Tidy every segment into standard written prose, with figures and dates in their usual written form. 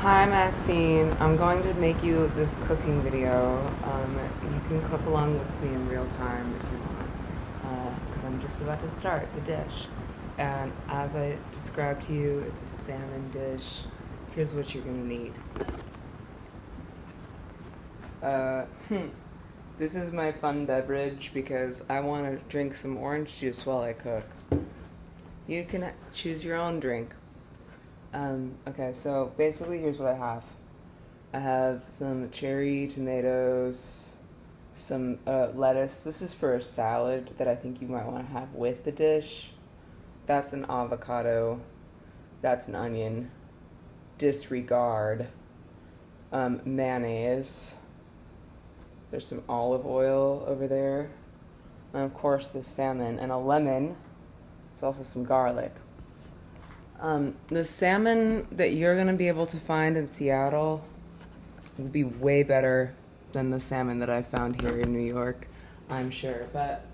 Hi Maxine, I'm going to make you this cooking video. You can cook along with me in real time if you want, because I'm just about to start the dish. And as I described to you, it's a salmon dish. Here's what you're gonna need. Uh, this is my fun beverage because I want to drink some orange juice while I cook. You can choose your own drink. Okay, so basically here's what I have. I have some cherry tomatoes, some lettuce. This is for a salad that I think you might want to have with the dish. That's an avocado. That's an onion. Disregard. Mayonnaise. There's some olive oil over there. And of course the salmon and a lemon. There's also some garlic. The salmon that you're going to be able to find in Seattle will be way better than the salmon that I found here in New York, I'm sure. But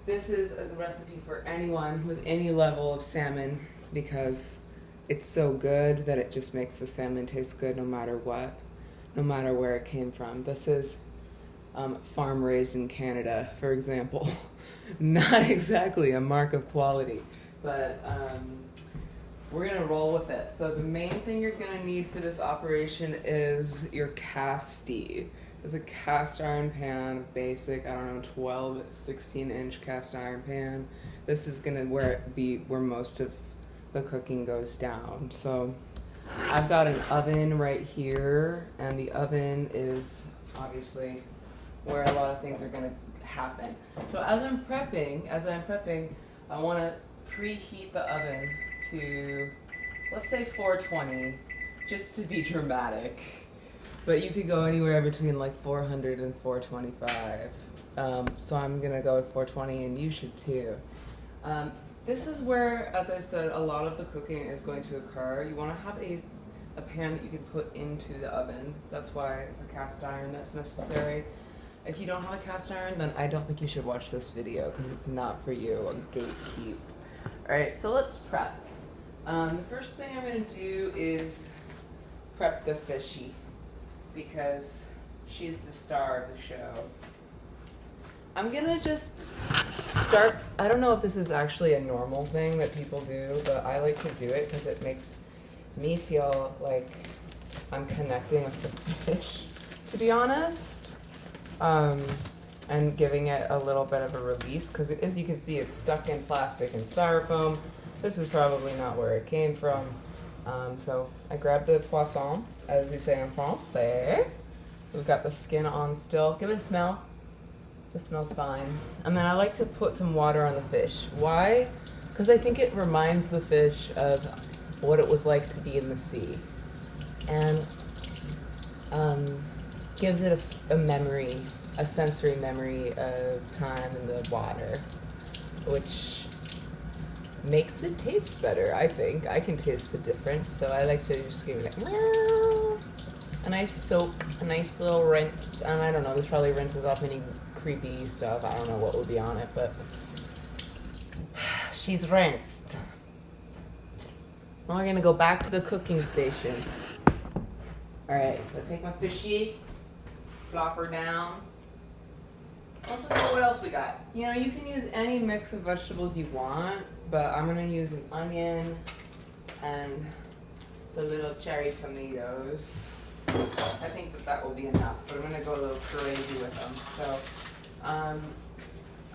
this is a recipe for anyone with any level of salmon because it's so good that it just makes the salmon taste good no matter what, no matter where it came from. This is farm raised in Canada, for example. Not exactly a mark of quality, but we're gonna roll with it. So the main thing you're gonna need for this operation is your casty. It's a cast iron pan, basic, 12, 16-inch cast iron pan. This is gonna where most of the cooking goes down. So I've got an oven right here, and the oven is obviously where a lot of things are gonna happen. So as I'm prepping, I wanna preheat the oven to, let's say 420, just to be dramatic. But you could go anywhere between like 400 and 425. So I'm gonna go with 420 and you should too. This is where, as I said, a lot of the cooking is going to occur. You wanna have a pan that you can put into the oven. That's why it's a cast iron that's necessary. If you don't have a cast iron, then I don't think you should watch this video because it's not for you, a gatekeep. Alright, so let's prep. The first thing I'm going to do is prep the fishy because she's the star of the show. I'm going to just start, I don't know if this is actually a normal thing that people do, but I like to do it because it makes me feel like I'm connecting with the fish, to be honest. And giving it a little bit of a release because as you can see, it's stuck in plastic and styrofoam. This is probably not where it came from. So I grabbed the poisson, as we say in Francais. We've got the skin on still. Give it a smell. It smells fine. And then I like to put some water on the fish. Why? Because I think it reminds the fish of what it was like to be in the sea. And gives it a memory, a sensory memory of time in the water, which makes it taste better, I think. I can taste the difference, so I like to just give it a nice soak, a nice little rinse. And I don't know, this probably rinses off any creepy stuff. I don't know what would be on it, but she's rinsed. Now we're gonna go back to the cooking station. Alright, so take my fishy, plop her down. Let's look at what else we got. You know, you can use any mix of vegetables you want, but I'm gonna use an onion and the little cherry tomatoes. I think that will be enough, but I'm gonna go a little crazy with them. So,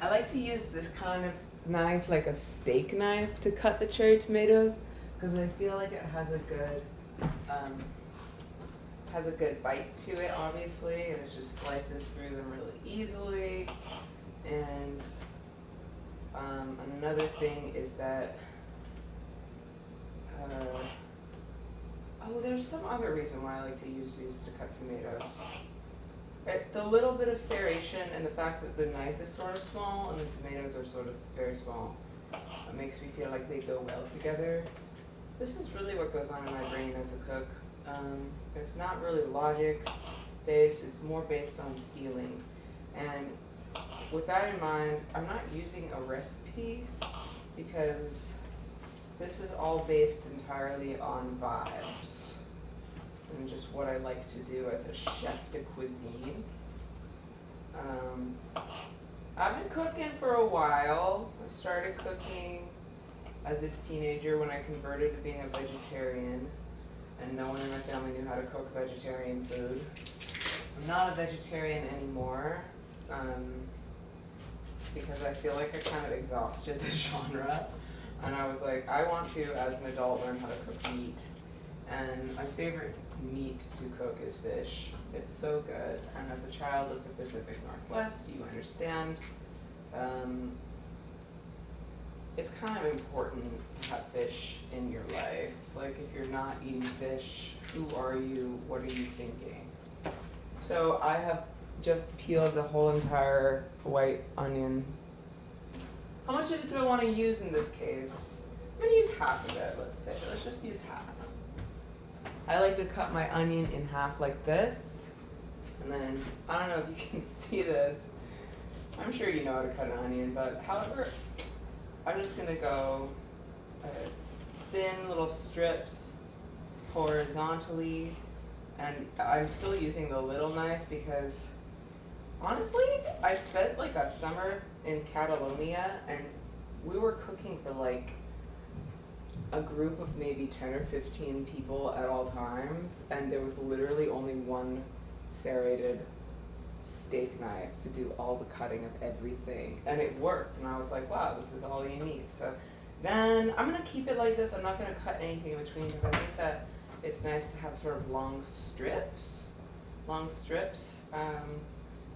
I like to use this kind of knife, like a steak knife, to cut the cherry tomatoes, because I feel like it has a good bite to it, obviously, and it just slices through them really easily. And another thing is that there's some other reason why I like to use these to cut tomatoes. The little bit of serration and the fact that the knife is sort of small and the tomatoes are sort of very small, it makes me feel like they go well together. This is really what goes on in my brain as a cook. It's not really logic based, it's more based on feeling. And with that in mind, I'm not using a recipe because this is all based entirely on vibes. what I like to do as a chef de cuisine. I've been cooking for a while. I started cooking as a teenager when I converted to being a vegetarian, and no one in my family knew how to cook vegetarian food. I'm not a vegetarian anymore, because I feel like I kind of exhausted the genre, and I was like, I want to, as an adult, learn how to cook meat. And my favorite meat to cook is fish. It's so good. And as a child of the Pacific Northwest, you understand, it's kind of important to have fish in your life. Like, if you're not eating fish, who are you? What are you thinking? So I have just peeled the whole entire white onion. How much of it do I want to use in this case? I'm going to use half of it, let's say. Let's just use half. I like to cut my onion in half like this. And then, I don't know if you can see this. I'm sure you know how to cut an onion, but however, I'm just going to go thin little strips horizontally. And I'm still using the little knife because, honestly, I spent like a summer in Catalonia, and we were cooking for like a group of maybe 10 or 15 people at all times, and there was literally only one serrated steak knife to do all the cutting of everything, and it worked, and I was like, wow, this is all you need. So then I'm going to keep it like this. I'm not going to cut anything in between because I think that it's nice to have sort of long strips.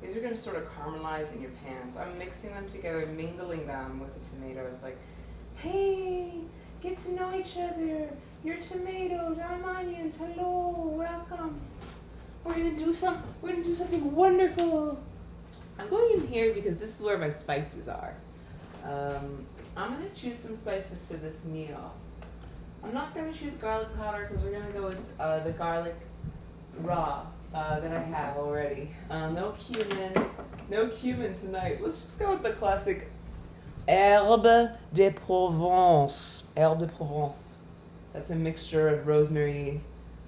These are going to sort of caramelize in your pan. So I'm mixing them together, mingling them with the tomatoes. Like, hey, get to know each other. You're tomatoes, I'm onions. Hello, welcome. We're gonna do something wonderful. I'm going in here because this is where my spices are. I'm gonna choose some spices for this meal. I'm not gonna choose garlic powder because we're gonna go with the garlic raw that I have already. No cumin tonight. Let's just go with the classic herbe de Provence. Herbe de Provence. That's a mixture of rosemary,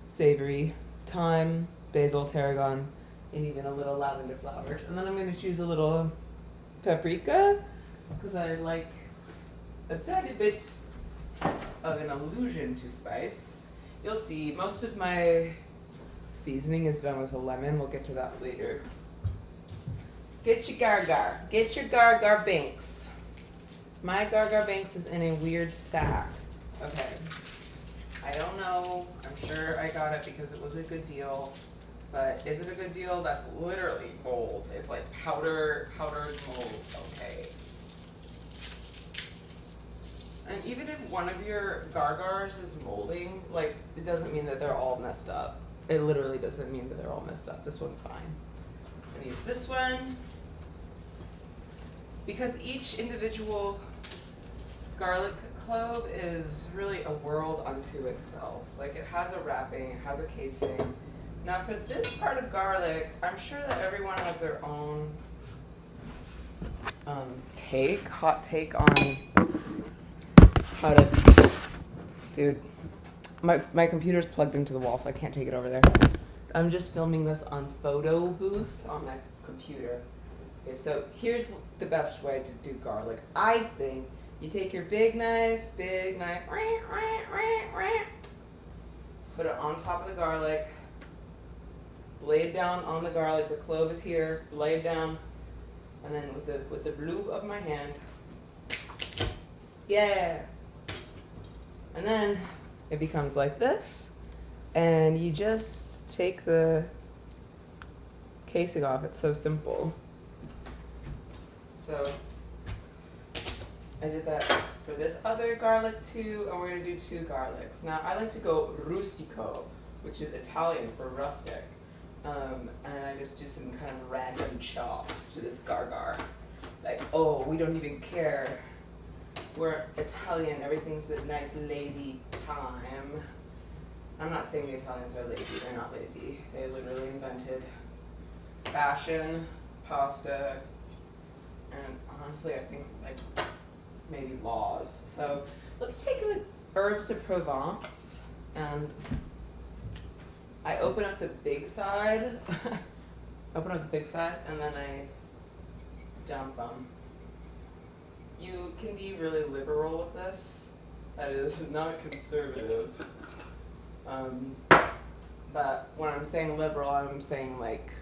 savory, thyme, basil, tarragon, and even a little lavender flowers. And then I'm going to choose a little paprika because I like a tiny bit of an allusion to spice. You'll see most of my seasoning is done with a lemon. We'll get to that later. Get your gar-gar. Get your gar-gar binks. My gar-gar binks is in a weird sack. Okay. I don't know. I'm sure I got it because it was a good deal. But is it a good deal? That's literally mold. It's like powdered mold. Okay. And even if one of your gar-gars is molding, like, it doesn't mean that they're all messed up. It literally doesn't mean that they're all messed up. This one's fine. I'm gonna use this one because each individual garlic clove is really a world unto itself. Like, it has a wrapping, it has a casing. Now for this part of garlic, I'm sure that everyone has their own hot take on how to, dude, my computer's plugged into the wall, so I can't take it over there. I'm just filming this on photo booth on my computer. Okay, so here's the best way to do garlic. I think you take your big knife, put it on top of the garlic, blade down on the garlic, the clove is here, blade down, and then with the blue of my hand, yeah, and then it becomes like this, and you just take the casing off. It's so simple. So I did that for this other garlic too, and we're going to do 2 garlics. Now I like to go rustico, which is Italian for rustic. And I just do some kind of random chops to this gar-gar. Like, oh, we don't even care. We're Italian, everything's a nice lazy time. I'm not saying the Italians are lazy, they're not lazy. They literally invented fashion, pasta, and honestly I think like maybe laws. So let's take the herbs de Provence and I open up the big side, and then I dump them. You can be really liberal with this. That is not conservative. But when I'm saying liberal, I'm saying like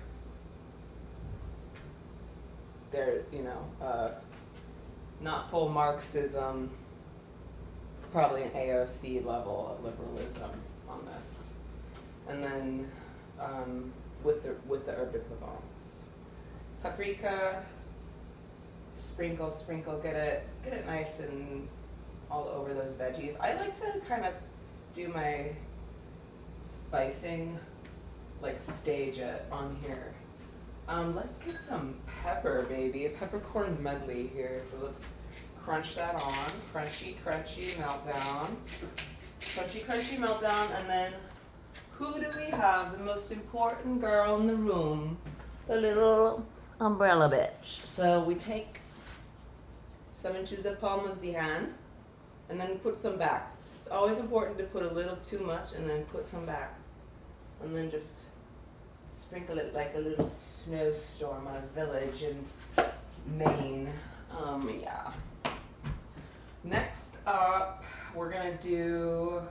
they're, not full Marxism, probably an AOC level of liberalism on this. And then with the herb de Provence, paprika, sprinkle, get it nice and all over those veggies. I like to kind of do my spicing, like stage it on here. Let's get some pepper, baby. A peppercorn medley here. So let's crunch that on. Crunchy meltdown. And then who do we have? The most important girl in the room. The little umbrella bitch. So we take some into the palm of the hand and then put some back. It's always important to put a little too much and then put some back. And then just sprinkle it like a little snowstorm on a village in Maine. Yeah. Next up, we're gonna do,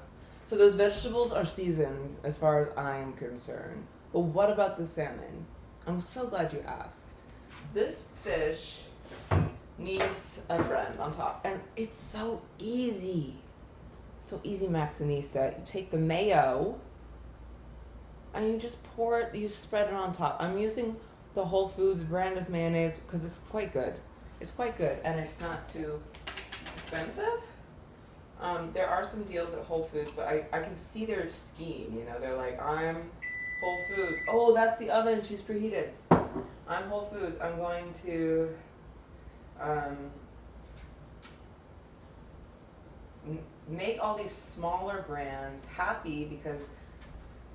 so those vegetables are seasoned as far as I am concerned. But what about the salmon? I'm so glad you asked. This fish needs a friend on top. And it's so easy. So easy, Maxinista. You take the mayo and you just pour it, you spread it on top. I'm using the Whole Foods brand of mayonnaise because it's quite good. And it's not too expensive. There are some deals at Whole Foods, but I can see their scheme. They're like, I'm Whole Foods. Oh, that's the oven. She's preheated. I'm Whole Foods. I'm going to make all these smaller brands happy because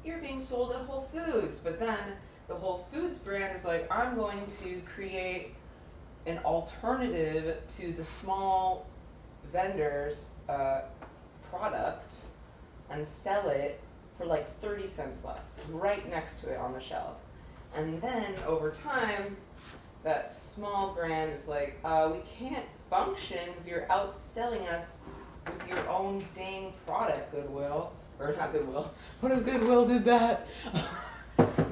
you're being sold at Whole Foods. But then the Whole Foods brand is like, I'm going to create an alternative to the small vendors' product and sell it for like 30 cents less, right next to it on the shelf. And then over time, that small brand is like, we can't function because you're outselling us with your own dang product, Goodwill. Or not Goodwill. What if Goodwill did that?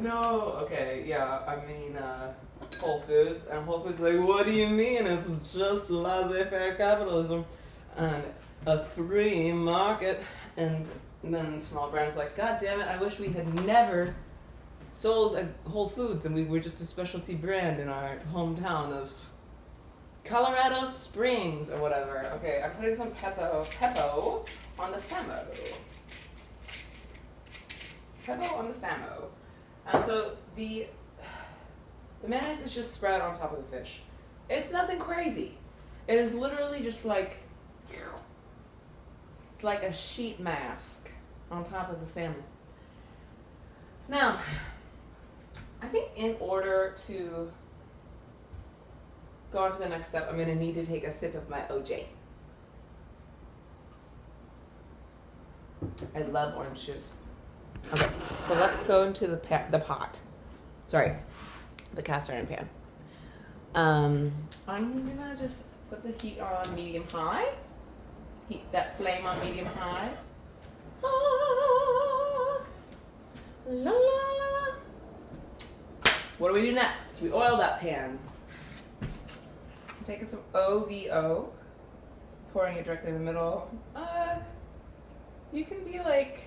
No, okay, yeah, I mean, Whole Foods. And Whole Foods like, what do you mean? It's just laissez-faire capitalism and a free market. And then small brands like, God damn it, I wish we had never sold at Whole Foods and we were just a specialty brand in our hometown of Colorado Springs or whatever. Okay, I'm putting some peppo on the samo. And so the mayonnaise is just spread on top of the fish. It's nothing crazy. It is literally just like, it's like a sheet mask on top of the salmon. Now, I think in order to go on to the next step, I'm going to need to take a sip of my OJ. I love orange juice. Okay, so let's go into the pot. Sorry, the cast iron pan. I'm gonna just put the heat on medium high. Heat that flame on medium high. La, la, la, la. What do we do next? We oil that pan. I'm taking some OVO, pouring it directly in the middle. You can be like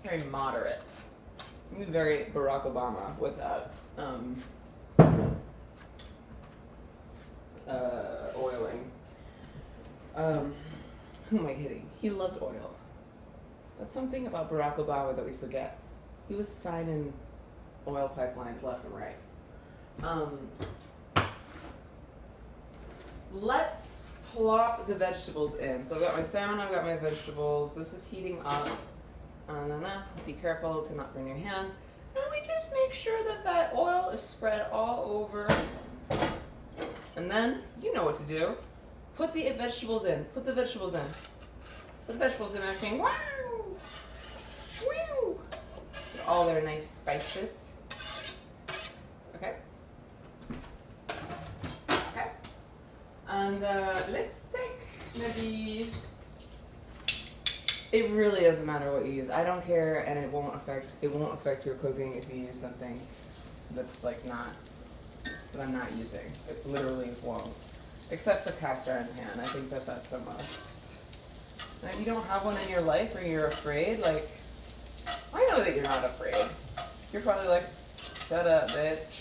very moderate. You can be very Barack Obama with that oiling. Who am I kidding? He loved oil. That's something about Barack Obama that we forget. He was signing oil pipelines left and right. Let's plop the vegetables in. So I've got my salmon, I've got my vegetables. This is heating up. Be careful to not burn your hand. And we just make sure that that oil is spread all over. And then, you know what to do. Put the vegetables in. Put the vegetables in. Put the vegetables in, Maxine. Wow! Wow! all their nice spices. Okay. Okay. And let's take maybe. It really doesn't matter what you use. I don't care, and it won't affect your cooking if you use something that's like not that I'm not using. It literally won't, except the cast iron pan. I think that that's a must. And if you don't have one in your life, or you're afraid, like I know that you're not afraid. You're probably like, shut up, bitch.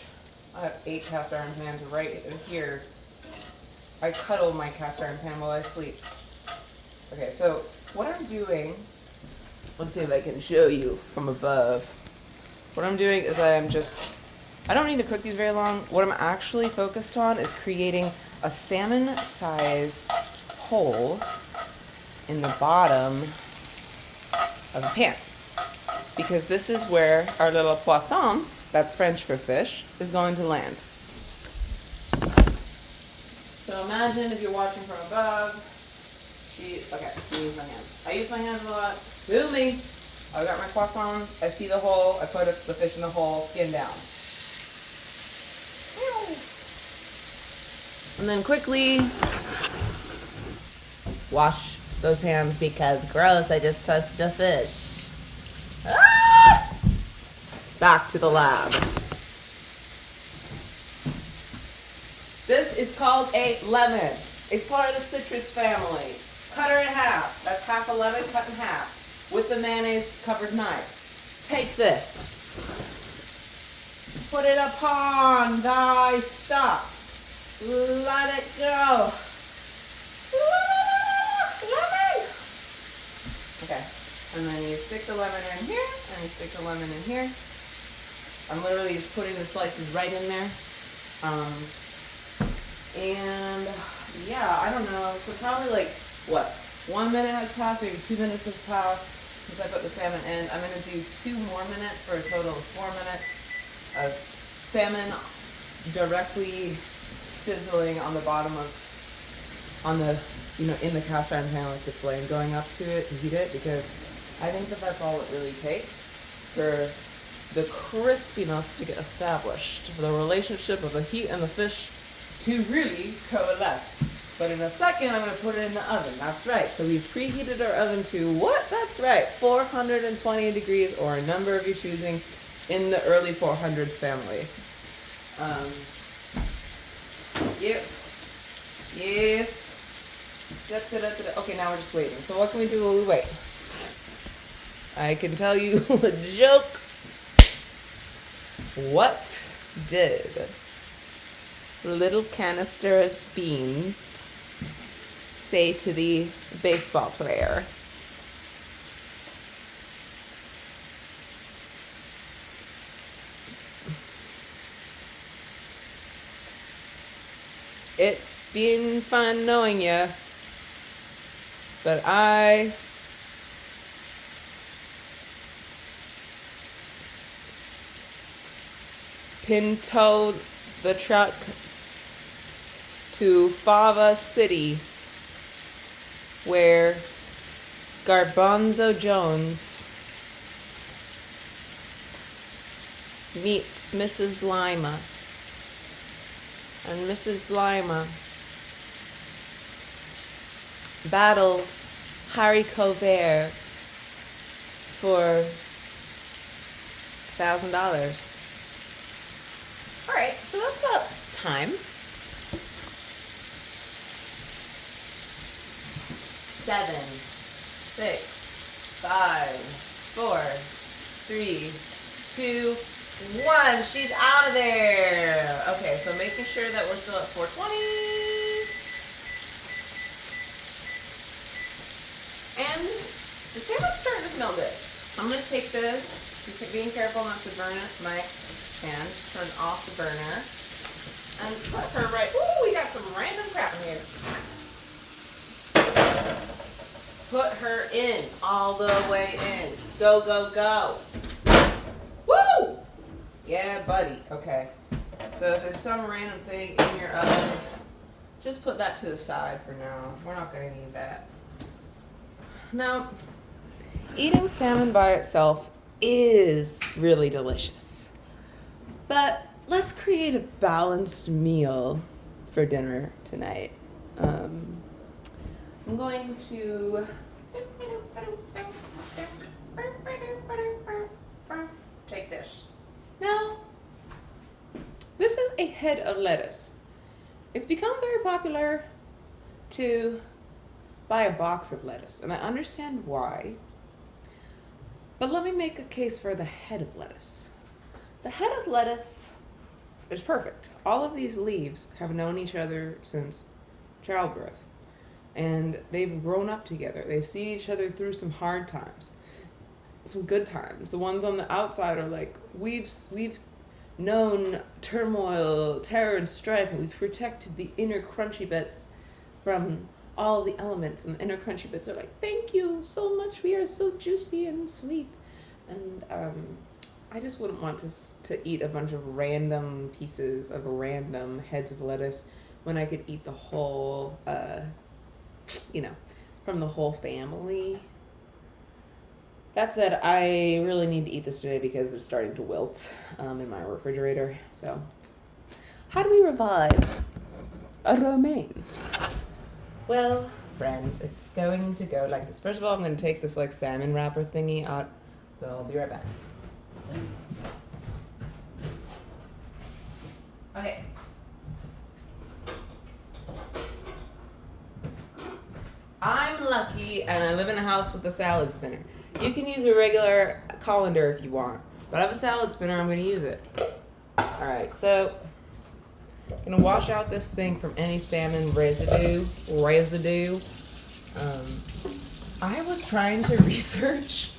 I have 8 cast iron pans right in here. I cuddle my cast iron pan while I sleep. Okay, so what I'm doing, let's see if I can show you from above. What I'm doing is I don't need to cook these very long. What I'm actually focused on is creating a salmon-sized hole in the bottom of the pan. Because this is where our little poisson, that's French for fish, is going to land. So imagine if you're watching from above. Okay, let me use my hands. I use my hands a lot. Sue me. I got my poisson. I see the hole. I put the fish in the hole. Skin down. And then quickly wash those hands because gross. I just touched a fish. Ah! Back to the lab. This is called a lemon. It's part of the citrus family. Cut her in half. That's half a lemon cut in half with the mayonnaise covered knife. Take this. Put it upon thy stop. Let it go. Lemon. Okay. And then you stick the lemon in here, and you stick the lemon in here. I'm literally just putting the slices right in there. And yeah, I don't know. So probably like, what? 1 minute has passed, maybe 2 minutes has passed since I put the salmon in. I'm going to do 2 more minutes for a total of 4 minutes of salmon directly sizzling on the bottom of, in the cast iron pan with the flame going up to it to heat it, because I think that that's all it really takes for the crispiness to get established, for the relationship of the heat and the fish to really coalesce. But in a second, I'm going to put it in the oven. That's right. So we've preheated our oven to what? That's right, 420 degrees, or a number of your choosing, in the early 400s family. Yep. Yes. Okay, now we're just waiting. So what can we do while we wait? I can tell you a joke. What did little canister of beans say to the baseball player? It's been fun knowing you, but I pintoed the truck to Fava City, where Garbanzo Jones meets Mrs. Lima, and Mrs. Lima battles Harry Covert for $1,000. All right, so that's about time. 7, 6, 5, 4, 3, 2, 1. She's out of there. Okay, so making sure that we're still at 420. And the salmon's starting to smell good. I'm going to take this, being careful not to burn it, my hand, turn off the burner, and put her right. Ooh, we got some random crap in here. Put her in, all the way in. Go, go, go. Woo! Yeah, buddy. Okay. So if there's some random thing in your oven, just put that to the side for now. We're not going to need that. Now, eating salmon by itself is really delicious. But let's create a balanced meal for dinner tonight. I'm going to take this. Now, this is a head of lettuce. It's become very popular to buy a box of lettuce, and I understand why. But let me make a case for the head of lettuce. The head of lettuce is perfect. All of these leaves have known each other since childbirth, and they've grown up together. They've seen each other through some hard times, some good times. The ones on the outside are like, we've known turmoil, terror, and strife, and we've protected the inner crunchy bits from all the elements, and the inner crunchy bits are like, thank you so much, we are so juicy and sweet. And I just wouldn't want to eat a bunch of random pieces of random heads of lettuce when I could eat the whole, from the whole family. That said, I really need to eat this today because it's starting to wilt in my refrigerator. So, how do we revive a romaine? Well, friends, it's going to go like this. First of all, I'm going to take this like salmon wrapper thingy out. So I'll be right back. Okay. I'm lucky and I live in a house with a salad spinner. You can use a regular colander if you want, but I have a salad spinner, I'm going to use it. Alright, so I'm going to wash out this sink from any salmon residue. I was trying to research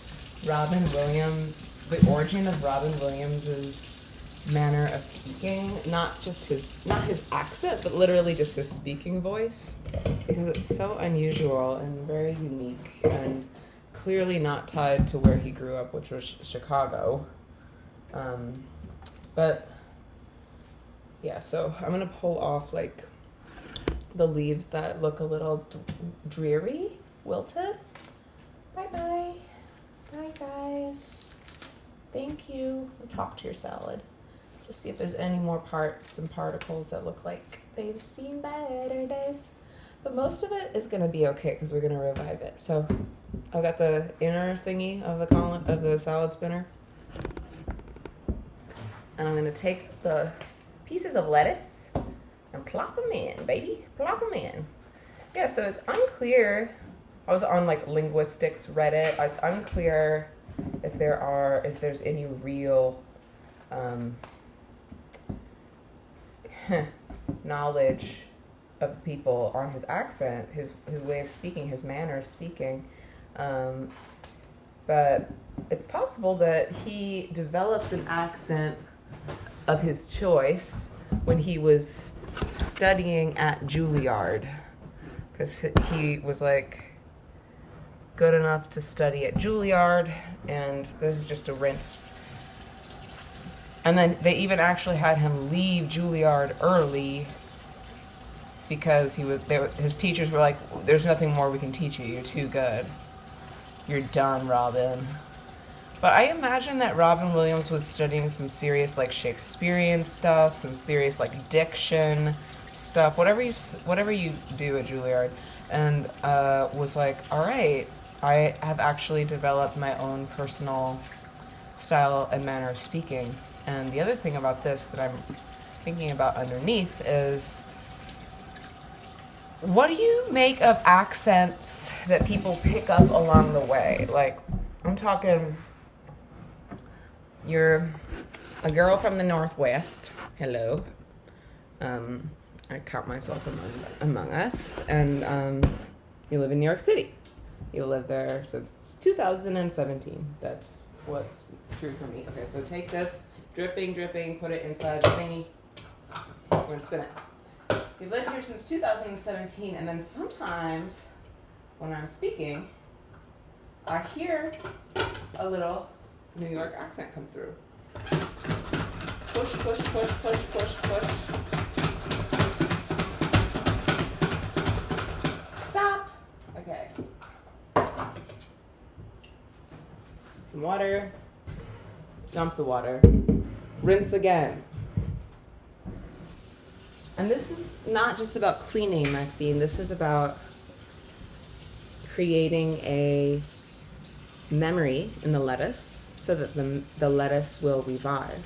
Robin Williams, the origin of Robin Williams's manner of speaking, not his accent, but literally just his speaking voice, because it's so unusual and very unique and clearly not tied to where he grew up, which was Chicago. But yeah, so I'm gonna pull off like the leaves that look a little dreary, wilted. Bye guys. Thank you. Talk to your salad. Just see if there's any more parts and particles that look like they've seen better days. But most of it is gonna be okay because we're gonna revive it. So I've got the inner thingy of the salad spinner, and I'm gonna take the pieces of lettuce and plop them in, baby. Plop them in. Yeah, so it's unclear. I was on like linguistics Reddit. It's unclear if there's any real knowledge of people on his accent, his way of speaking, his manner of speaking. But it's possible that he developed an accent of his choice when he was studying at Juilliard, because he was like good enough to study at Juilliard, and this is just a rinse. And then they even actually had him leave Juilliard early because his teachers were like, there's nothing more we can teach you, you're too good. You're done, Robin. But I imagine that Robin Williams was studying some serious like Shakespearean stuff, some serious like diction stuff, whatever you do at Juilliard, and was like, all right, I have actually developed my own personal style and manner of speaking. And the other thing about this that I'm thinking about underneath is, what do you make of accents that people pick up along the way? Like, I'm talking, you're a girl from the Northwest. Hello. I count myself among us. And you live in New York City. You live there since 2017. That's what's true for me. Okay, so take this, dripping, put it inside the thingy. We're going to spin it. You've lived here since 2017, and then sometimes when I'm speaking, I hear a little New York accent come through. Push, push, push, push, push, push. Stop. Okay. Some water. dump the water, rinse again. And this is not just about cleaning, Maxine. This is about creating a memory in the lettuce so that the lettuce will revive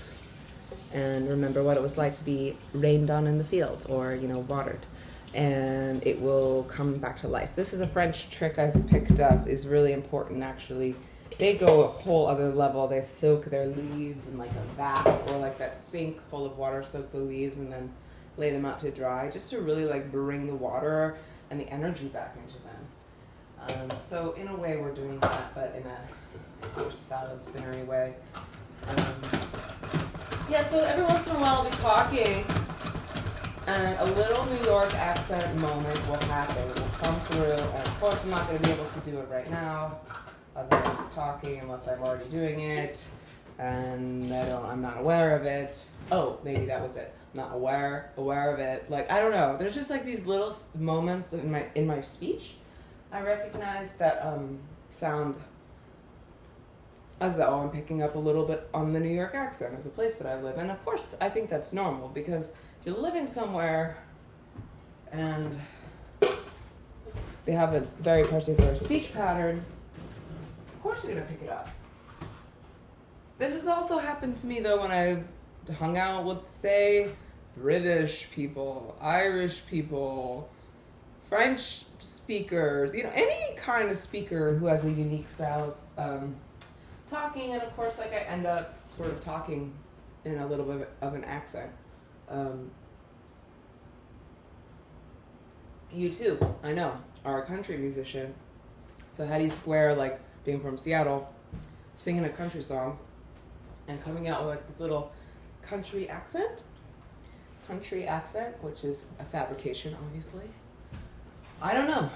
and remember what it was like to be rained on in the field or, watered. And it will come back to life. This is a French trick I've picked up, is really important actually. They go a whole other level. They soak their leaves in like a vat or like that sink full of water, soak the leaves and then lay them out to dry, just to really like bring the water and the energy back into them. So in a way we're doing that, but in a sort of salad spinnery way. So every once in a while I'll be talking and a little New York accent moment will happen. It will come through, and of course I'm not going to be able to do it right now as I was talking unless I'm already doing it, and I'm not aware of it. Oh, maybe that was it. Not aware of it. Like, I don't know. There's just like these little moments in my speech I recognize that sound as though I'm picking up a little bit on the New York accent of the place that I live. And of course, I think that's normal, because if you're living somewhere and they have a very particular speech pattern, of course you're going to pick it up. This has also happened to me, though, when I've hung out with, say, British people, Irish people, French speakers, any kind of speaker who has a unique style of talking, and of course, like, I end up sort of talking in a little bit of an accent. You too, I know, are a country musician. So how do you square, like, being from Seattle, singing a country song, and coming out with, like, this little country accent, which is a fabrication, obviously. I don't know.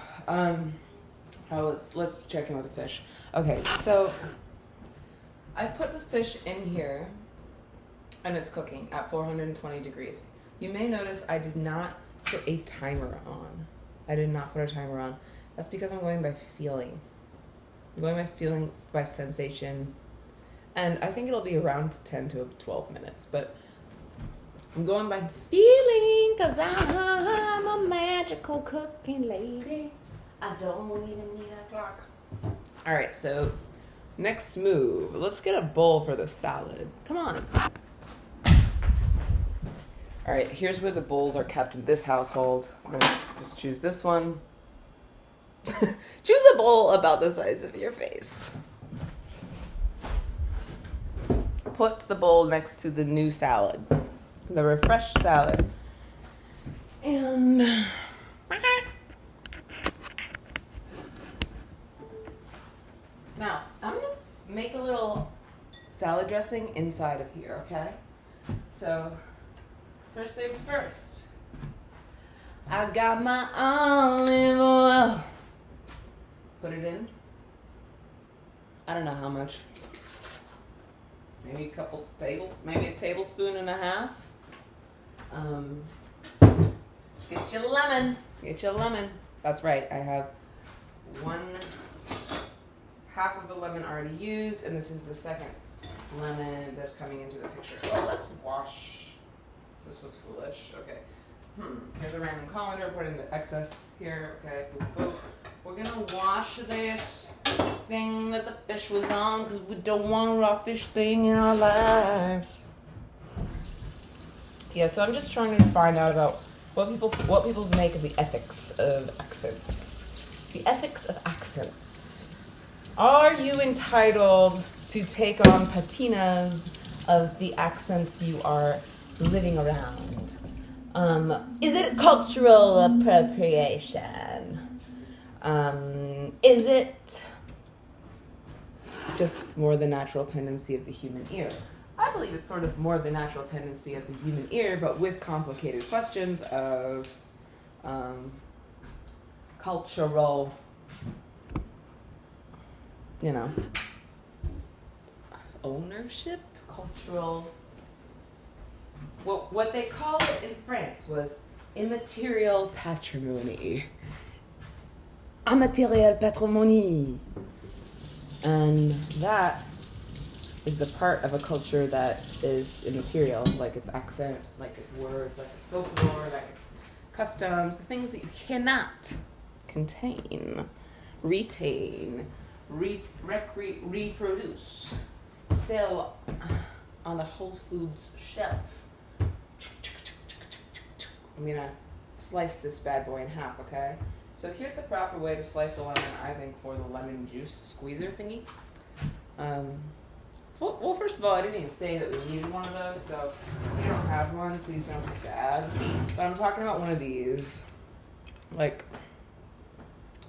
Let's check in with the fish. Okay, so I put the fish in here, and it's cooking at 420 degrees. You may notice I did not put a timer on. That's because I'm going by feeling. I'm going by feeling, by sensation. And I think it'll be around 10 to 12 minutes, but I'm going by feeling, because I'm a magical cooking lady. I don't even need a clock. All right, so next move. Let's get a bowl for the salad. Come on. All right, here's where the bowls are kept in this household. I'm going to just choose this one. Choose a bowl about the size of your face. Put the bowl next to the new salad, the refreshed salad. And now I'm going to make a little salad dressing inside of here, okay? So first things first, I got my olive oil. Put it in. I don't know how much. Maybe a tablespoon and a half. Get your lemon. That's right, I have half of a lemon already used, and this is the second lemon that's coming into the picture. Well, let's wash. This was foolish. Okay. Here's a random colander. Put in the excess here. Okay. We're gonna wash this thing that the fish was on, because we don't want a raw fish thing in our lives. Yeah. So I'm just trying to find out about what people make of the ethics of accents. The ethics of accents. Are you entitled to take on patinas of the accents you are living around? Is it cultural appropriation? Is it just more the natural tendency of the human ear? I believe it's sort of more the natural tendency of the human ear, but with complicated questions of cultural, ownership, cultural. What they called it in France was immaterial patrimony. Immaterial patrimony. And that is the part of a culture that is immaterial, like its accent, like its words, like its folklore, like its customs, the things that you cannot contain, retain, reproduce, sell on the Whole Foods shelf. I'm gonna slice this bad boy in half, okay? So here's the proper way to slice a lemon, I think, for the lemon juice squeezer thingy. Well, first of all, I didn't even say that we needed one of those, so if you don't have one, please don't be sad. But I'm talking about one of these, like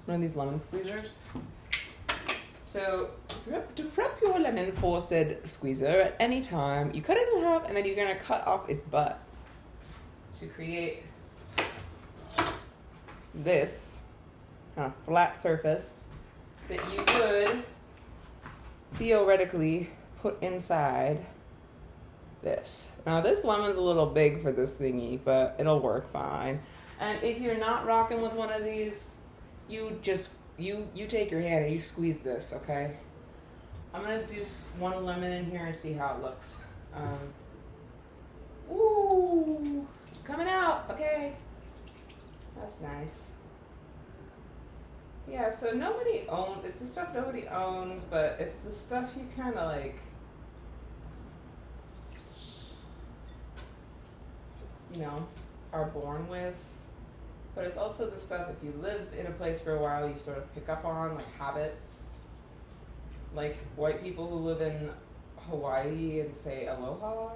one of these lemon squeezers. So to prep your lemon for said squeezer at any time, you cut it in half and then you're gonna cut off its butt to create this kind of flat surface that you could theoretically put inside this. Now this lemon's a little big for this thingy, but it'll work fine. And if you're not rocking with one of these, you just you take your hand and you squeeze this, okay? I'm gonna do one lemon in here and see how it looks. Ooh, it's coming out, okay? That's nice. Yeah, so it's the stuff nobody owns, but it's the stuff you kind of like, are born with. But it's also the stuff, if you live in a place for a while, you sort of pick up on, like habits. Like white people who live in Hawaii and say aloha.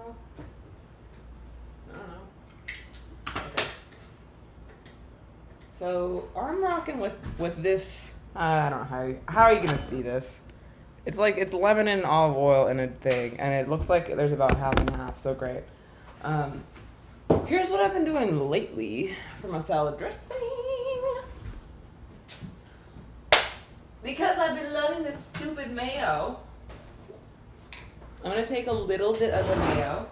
I don't know. Okay. So I'm rocking with this. I don't know how are you gonna see this? It's like it's lemon and olive oil in a thing, and it looks like there's about half and half. So great. Here's what I've been doing lately for my salad dressing. Because I've been loving this stupid mayo, I'm gonna take a little bit of the mayo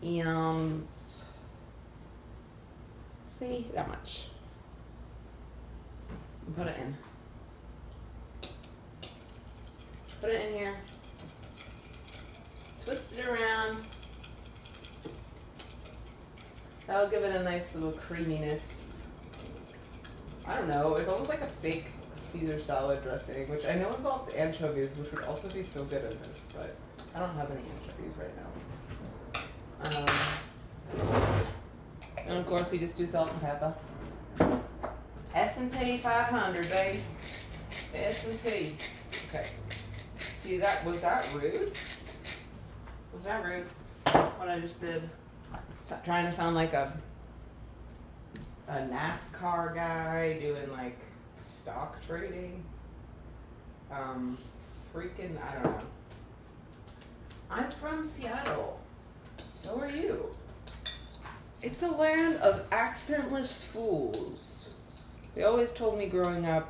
and see that much. And put it in. Put it in here. Twist it around. That'll give it a nice little creaminess. I don't know, it's almost like a fake Caesar salad dressing, which I know involves anchovies, which would also be so good in this, but I don't have any anchovies right now. And of course we just do salt and pepper. S&P 500, babe. S&P. Okay. See, was that rude? Was that rude? What I just did? Stop trying to sound like a NASCAR guy doing like stock trading. Freaking, I don't know. I'm from Seattle. So are you. It's a land of accentless fools. They always told me growing up,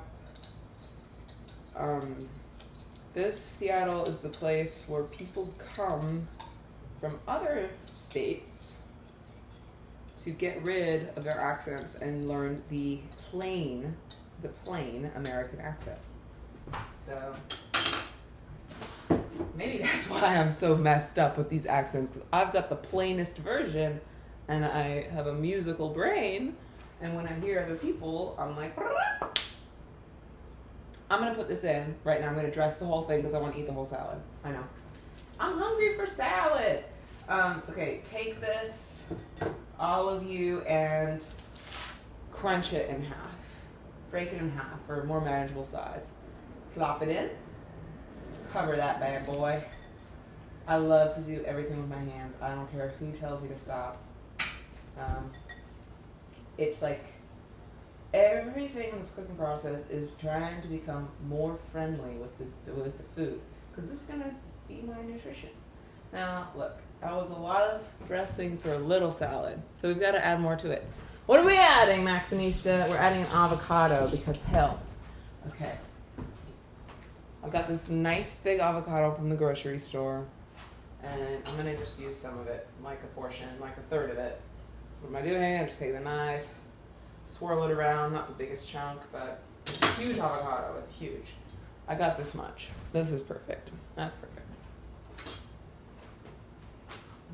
this Seattle is the place where people come from other states to get rid of their accents and learn the plain American accent. So maybe that's why I'm so messed up with these accents, because I've got the plainest version and I have a musical brain, and when I hear other people, I'm like, I'm gonna put this in right now. I'm gonna dress the whole thing because I want to eat the whole salad. I know. I'm hungry for salad. Okay, take this, all of you, and crunch it in half. Break it in half for a more manageable size. Plop it in. Cover that bad boy. I love to do everything with my hands. I don't care who tells me to stop. It's like everything in this cooking process is trying to become more friendly with the food, because this is gonna be my nutrition. Now, look, that was a lot of dressing for a little salad, so we've got to add more to it. What are we adding, Maxinista? We're adding an avocado because health. Okay. I've got this nice big avocado from the grocery store, and I'm gonna just use some of it, like a portion, like a third of it. What am I doing? I'm just taking the knife, swirl it around, not the biggest chunk, but it's a huge avocado, it's huge. I got this much. This is perfect. That's perfect.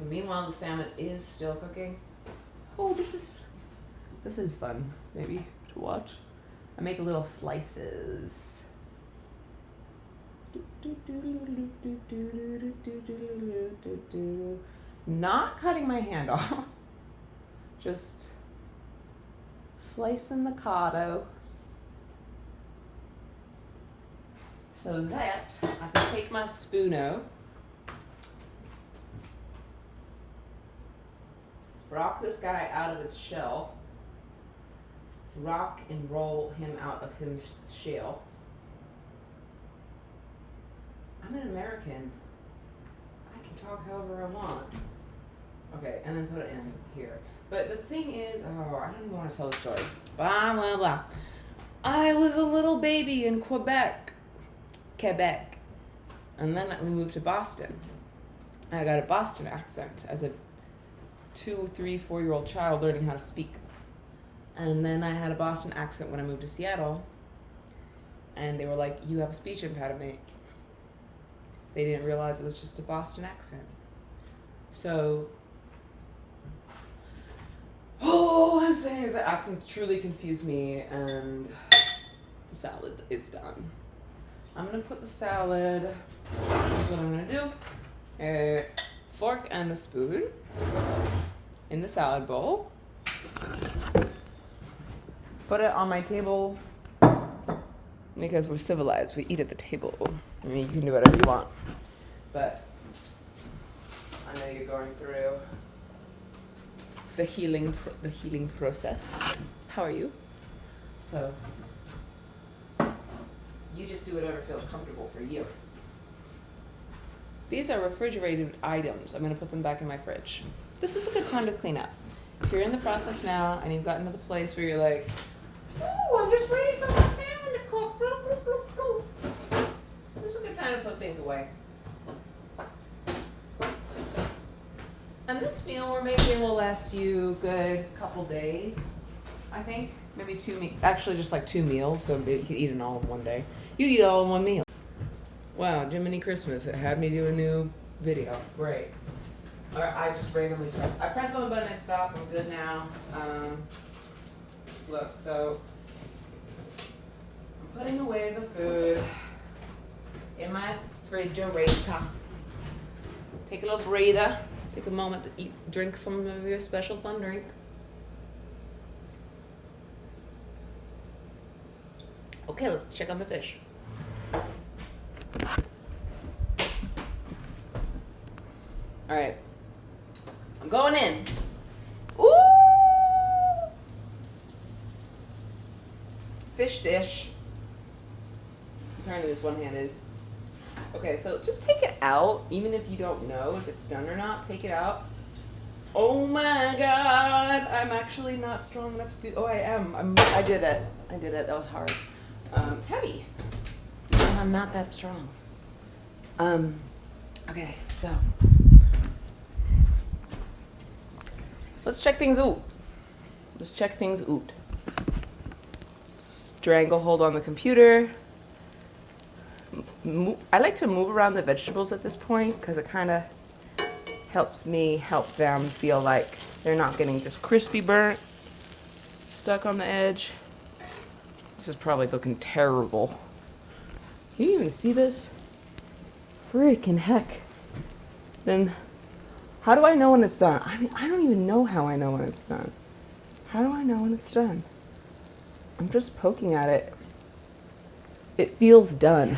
And meanwhile, the salmon is still cooking. Oh, this is fun, maybe, to watch. I make little slices. Not cutting my hand off. Just slicing the avocado so that I can take my spoon-o, rock this guy out of his shell, rock and roll him out of his shell. I'm an American. I can talk however I want. Okay, and then put it in here. But the thing is, oh, I don't even want to tell the story. Blah, blah, blah. I was a little baby in Quebec. And then we moved to Boston. I got a Boston accent as a 2, 3, 4-year-old child learning how to speak. And then I had a Boston accent when I moved to Seattle. And they were like, you have a speech impediment. They didn't realize it was just a Boston accent. So, all I'm saying is that accents truly confuse me, and the salad is done. I'm going to put the salad, here's what I'm going to do, a fork and a spoon in the salad bowl. Put it on my table, because we're civilized. We eat at the table. I mean, you can do whatever you want. But I know you're going through the healing process. How are you? So you just do whatever feels comfortable for you. These are refrigerated items. I'm going to put them back in my fridge. This is a good time to clean up. If you're in the process now and you've gotten to the place where you're like, ooh, I'm just waiting for my salmon to cook. This is a good time to put things away. And this meal we're making will last you a good couple days, I think. Maybe actually just like 2 meals, so maybe you could eat it all in one day. You could eat it all in one meal. Wow, Jiminy Christmas, it had me do a new video. Great. Or I just randomly pressed on the button, it stopped, I'm good now. Look, so I'm putting away the food in my refrigerator. Take a little breather. Take a moment to drink some of your special fun drink. Okay, let's check on the fish. All right, I'm going in. Ooh! Fish dish. I'm trying to do this one-handed. Okay, so just take it out, even if you don't know if it's done or not, take it out. Oh my God, I'm actually not strong enough to do, oh I am, I did it, that was hard. It's heavy, and I'm not that strong. Okay, so, let's check things out. Stranglehold on the computer. I like to move around the vegetables at this point because it kind of helps me help them feel like they're not getting just crispy burnt, stuck on the edge. This is probably looking terrible. Can you even see this? Freaking heck. Then how do I know when it's done? I mean, I don't even know how I know when it's done. How do I know when it's done? I'm just poking at it. It feels done.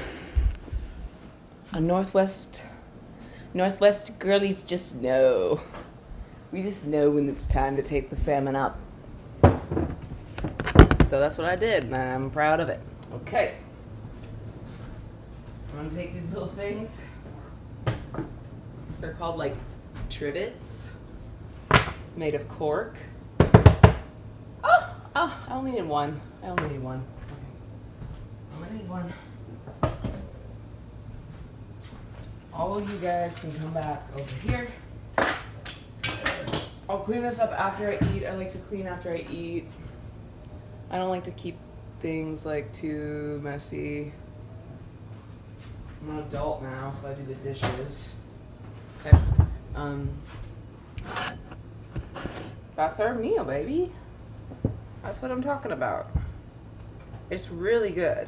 A Northwest girlies just know. We just know when it's time to take the salmon out. So that's what I did, and I'm proud of it. Okay. I'm gonna take these little things. They're called like trivets, made of cork. Oh, I only need one. Okay. I'm gonna need one. All of you guys can come back over here. I'll clean this up after I eat. I like to clean after I eat. I don't like to keep things like too messy. I'm an adult now, so I do the dishes. Okay. That's our meal, baby. That's what I'm talking about. It's really good.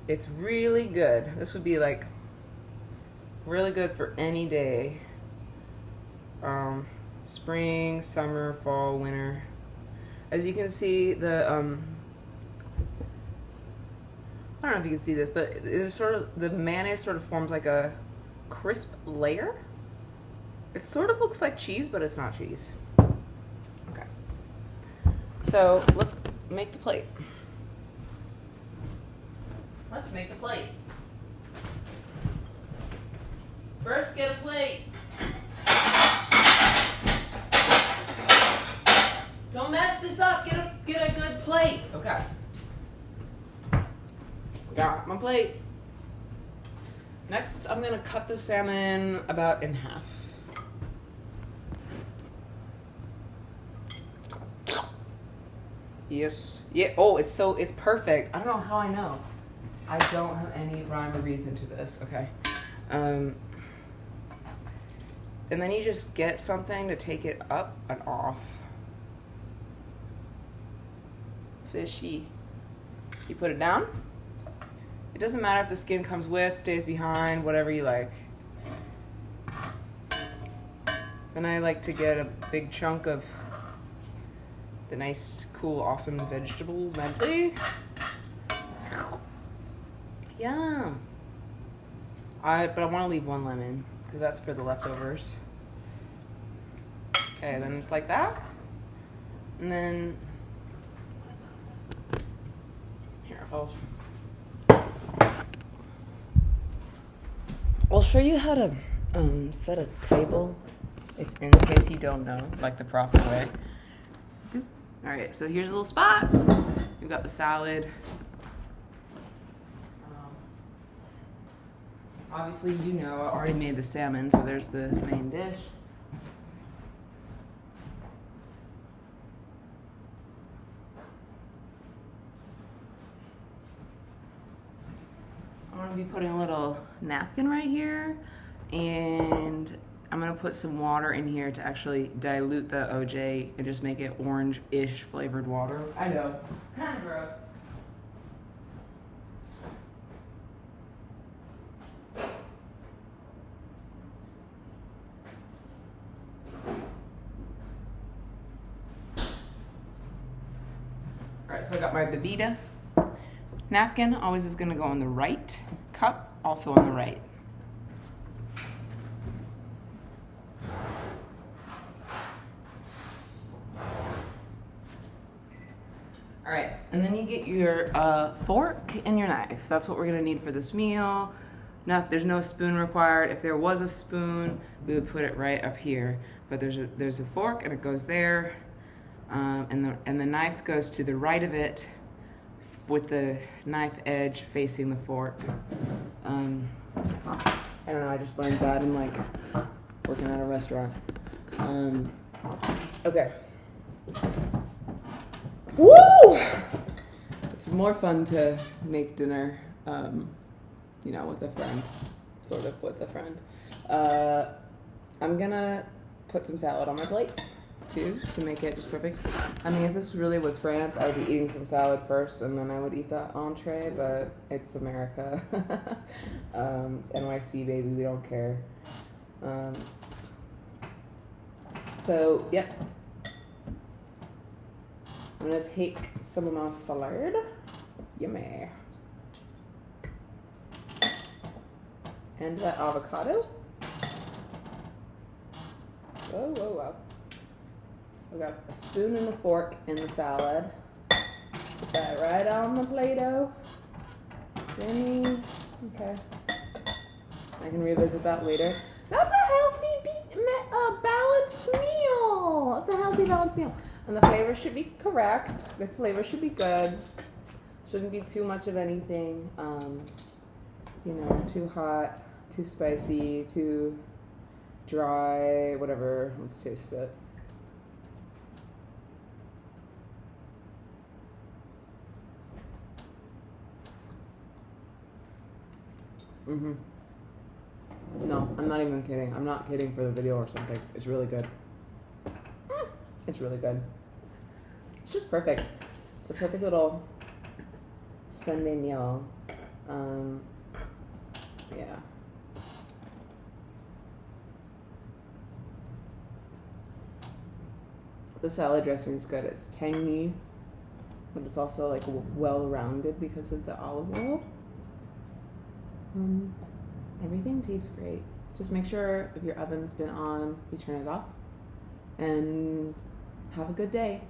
It's really good. This would be like really good for any day. Spring, summer, fall, winter. As you can see, the I don't know if you can see this, but it's sort of, the mayonnaise sort of forms like a crisp layer. It sort of looks like cheese, but it's not cheese. Okay. So let's make the plate. Let's make the plate. First, get a plate. Don't mess this up. Get a good plate. Okay. Got my plate. Next, I'm gonna cut the salmon about in half. Yes. Yeah. Oh, it's perfect. I don't know how I know. I don't have any rhyme or reason to this. Okay. And then you just get something to take it up and off. Fishy. You put it down. It doesn't matter if the skin comes with, stays behind, whatever you like. Then I like to get a big chunk of the nice, cool, awesome vegetable medley. Yum. But I want to leave one lemon because that's for the leftovers. Okay, then it's like that. And then here, I'll show you how to set a table, if in case you don't know, like the proper way. All right, so here's a little spot. We've got the salad. Obviously, you know, I already made the salmon, so there's the main dish. I'm going to be putting a little napkin right here, and I'm going to put some water in here to actually dilute the OJ and just make it orange-ish flavored water. I know, kind of gross. All right, so I got my Bebida napkin. Always is going to go on the right. Cup, also on the right. All right, and then you get your fork and your knife. That's what we're going to need for this meal. There's no spoon required. If there was a spoon, we would put it right up here. But there's a fork, and it goes there. And the knife goes to the right of it with the knife edge facing the fork. I don't know, I just learned that in like working at a restaurant. Okay. Woo! It's more fun to make dinner, you know, with a friend, sort of with a friend. I'm gonna put some salad on my plate too, to make it just perfect. I mean, if this really was France, I would be eating some salad first and then I would eat the entree, but it's America. It's NYC, baby, we don't care. So, yep. I'm gonna take some of my salad. Yummy. And that avocado. Whoa, whoa, whoa. So I got a spoon and a fork in the salad. Put that right on the Play-Doh. Yummy. Okay. I can revisit that later. That's a healthy, balanced meal. It's a healthy, balanced meal. And the flavor should be correct. The flavor should be good. Shouldn't be too much of anything. You know, too hot, too spicy, too dry, whatever. Let's taste it. No, I'm not even kidding. I'm not kidding for the video or something. It's really good. It's really good. It's just perfect. It's a perfect little Sunday meal. Yeah. The salad dressing is good. It's tangy, but it's also like well-rounded because of the olive oil. Everything tastes great. Just make sure if your oven's been on, you turn it off. And have a good day.